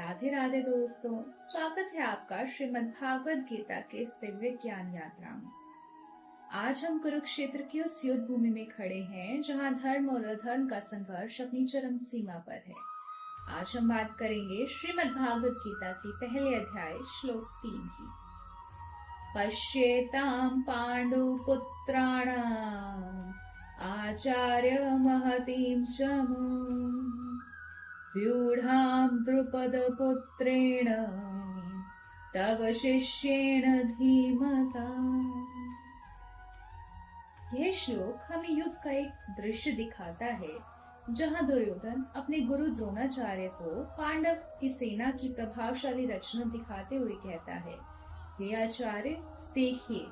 राधे राधे दोस्तों, स्वागत है आपका श्रीमद् भागवत गीता के इस दिव्य ज्ञान यात्रा में। आज हम कुरुक्षेत्र की उस युद्ध भूमि में खड़े हैं जहां धर्म और अधर्म का संघर्ष अपनी चरम सीमा पर है। आज हम बात करेंगे श्रीमद् भागवत गीता की पहले अध्याय श्लोक 3 की। पश्येतां पांडुपुत्राणाम् आचार्य महतीं चमूम् व्यूढां द्रुपदपुत्रेण तव शिष्येण धीमता। यह श्लोक हमें युद्ध का एक दृश्य दिखाता है जहां दुर्योधन अपने गुरु द्रोणाचार्य को पांडव की सेना की प्रभावशाली रचना दिखाते हुए कहता है, हे आचार्य, देखिए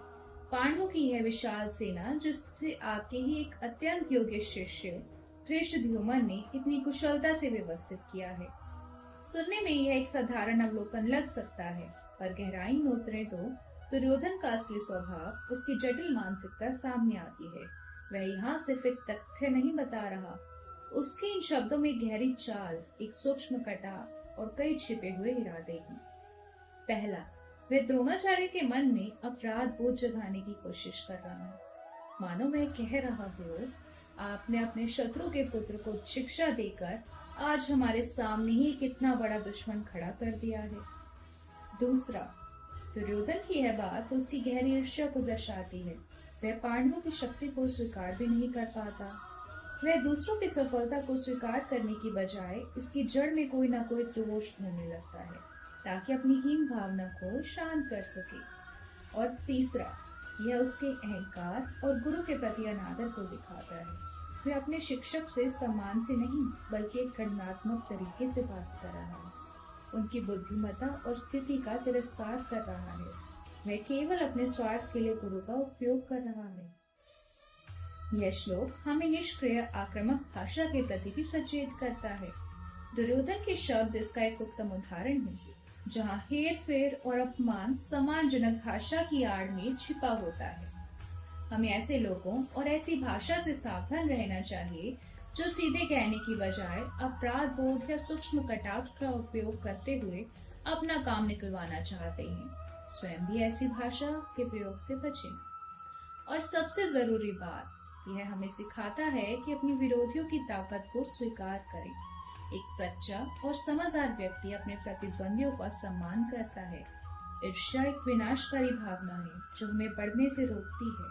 पांडवों की यह विशाल सेना जिससे आपके ही एक अत्यंत योग्य शिष्य धृष्टद्युम्न ने इतनी कुशलता से व्यवस्थित किया है। सुनने में यह एक साधारण अवलोकन लग सकता है, पर गहराई में उतरे तो दुर्योधन का असली स्वभाव, उसकी जटिल मानसिकता सामने आती है। वह यहाँ सिर्फ एक तथ्य नहीं बता रहा, उसके इन शब्दों में गहरी चाल, एक सूक्ष्म कटाव और कई छिपे हुए इरादे हैं। पहला, वह द्रोणाचार्य के मन में अपराध बोझ जगाने की कोशिश कर रहा है। मानो वह कह रहा हो, आपने अपने शत्रु के पुत्र को शिक्षा देकर आज हमारे सामने ही कितना बड़ा दुश्मन खड़ा कर दिया है। दूसरा, दुर्योधन की यह बात उसकी गहरी ईर्ष्या को दर्शाती है। वह पांडवों की शक्ति को स्वीकार भी नहीं कर पाता। वह दूसरों की सफलता को स्वीकार करने की बजाय उसकी जड़ में कोई ना कोई दोष ढूंढने लगता है ताकि अपनी हीन भावना को शांत कर सके। और तीसरा, यह उसके अहंकार और गुरु के प्रति अनादर को दिखाता है। वह अपने शिक्षक से सम्मान से नहीं बल्कि एक गणनात्मक तरीके से बात कर रहा है। उनकी बुद्धिमत्ता और स्थिति का तिरस्कार कर रहा है। वह केवल अपने स्वार्थ के लिए गुरु का उपयोग कर रहा है। यह श्लोक हमें निष्क्रिय आक्रामक भाषा के प्रति भी सचेत करता है। दुर्योधन के शब्द इसका एक उत्तम उदाहरण है, जहाँ हेर फेर और अपमान सम्मानजनक भाषा की आड़ में छिपा होता है। हमें ऐसे लोगों और ऐसी भाषा से सावधान रहना चाहिए जो सीधे कहने की बजाय अपराध बोध या सूक्ष्म कटाक्ष का उपयोग करते हुए अपना काम निकलवाना चाहते हैं। स्वयं भी ऐसी भाषा के प्रयोग से बचें। और सबसे जरूरी बात, यह हमें सिखाता है कि अपनी विरोधियों की ताकत को स्वीकार करें। एक सच्चा और समझदार व्यक्ति अपने प्रतिद्वंदियों का सम्मान करता है। ईर्ष्या एक विनाशकारी भावना है जो हमें बढ़ने से रोकती है।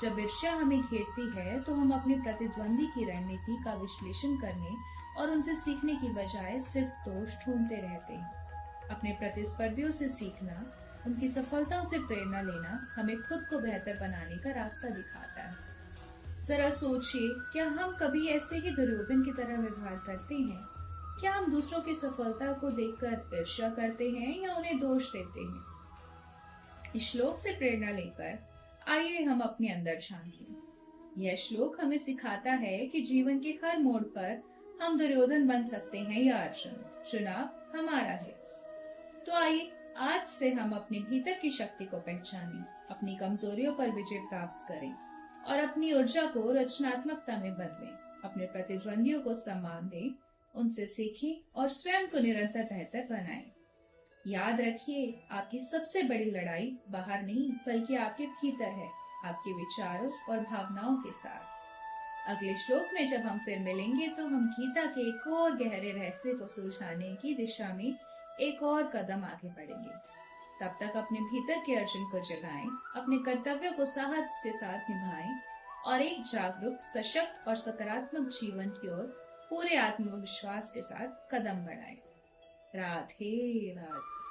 जब ईर्ष्या हमें घेरती है तो हम अपने प्रतिद्वंदी की रणनीति का विश्लेषण करने और उनसे सीखने की बजाय सिर्फ दोष ढूंढते रहते हैं। अपने प्रतिस्पर्धियों से सीखना, उनकी सफलताओं से प्रेरणा लेना हमें खुद को बेहतर बनाने का रास्ता दिखाता है। जरा सोचिए, क्या हम कभी ऐसे ही दुर्योधन की तरह व्यवहार करते हैं? क्या हम दूसरों की सफलता को देखकर ईर्ष्या करते हैं या उन्हें दोष देते हैं? इस श्लोक से प्रेरणा लेकर आइए हम अपने अंदर झांकें। यह श्लोक हमें सिखाता है कि जीवन के हर मोड़ पर हम दुर्योधन बन सकते हैं या अर्जुन। चुनाव हमारा है। तो आइए आज से हम अपने भीतर की शक्ति को पहचानें, अपनी कमजोरियों पर विजय प्राप्त करें और अपनी ऊर्जा को रचनात्मकता में बदलें। अपने प्रतिद्वंदियों को सम्मान दें, उनसे सीखें और स्वयं को निरंतर बेहतर बनाएं। याद रखिए, आपकी सबसे बड़ी लड़ाई बाहर नहीं बल्कि आपके भीतर है, आपके विचारों और भावनाओं के साथ। अगले श्लोक में जब हम फिर मिलेंगे तो हम गीता के एक और गहरे रहस्य को सुलझाने की दिशा में एक और कदम आगे बढ़ेंगे। तब तक अपने भीतर के अर्जुन को जगाएं, अपने कर्तव्यों को साहस के साथ निभाएं और एक जागरूक, सशक्त और सकारात्मक जीवन की ओर पूरे आत्मविश्वास के साथ कदम बढ़ाएं। राधे राधे।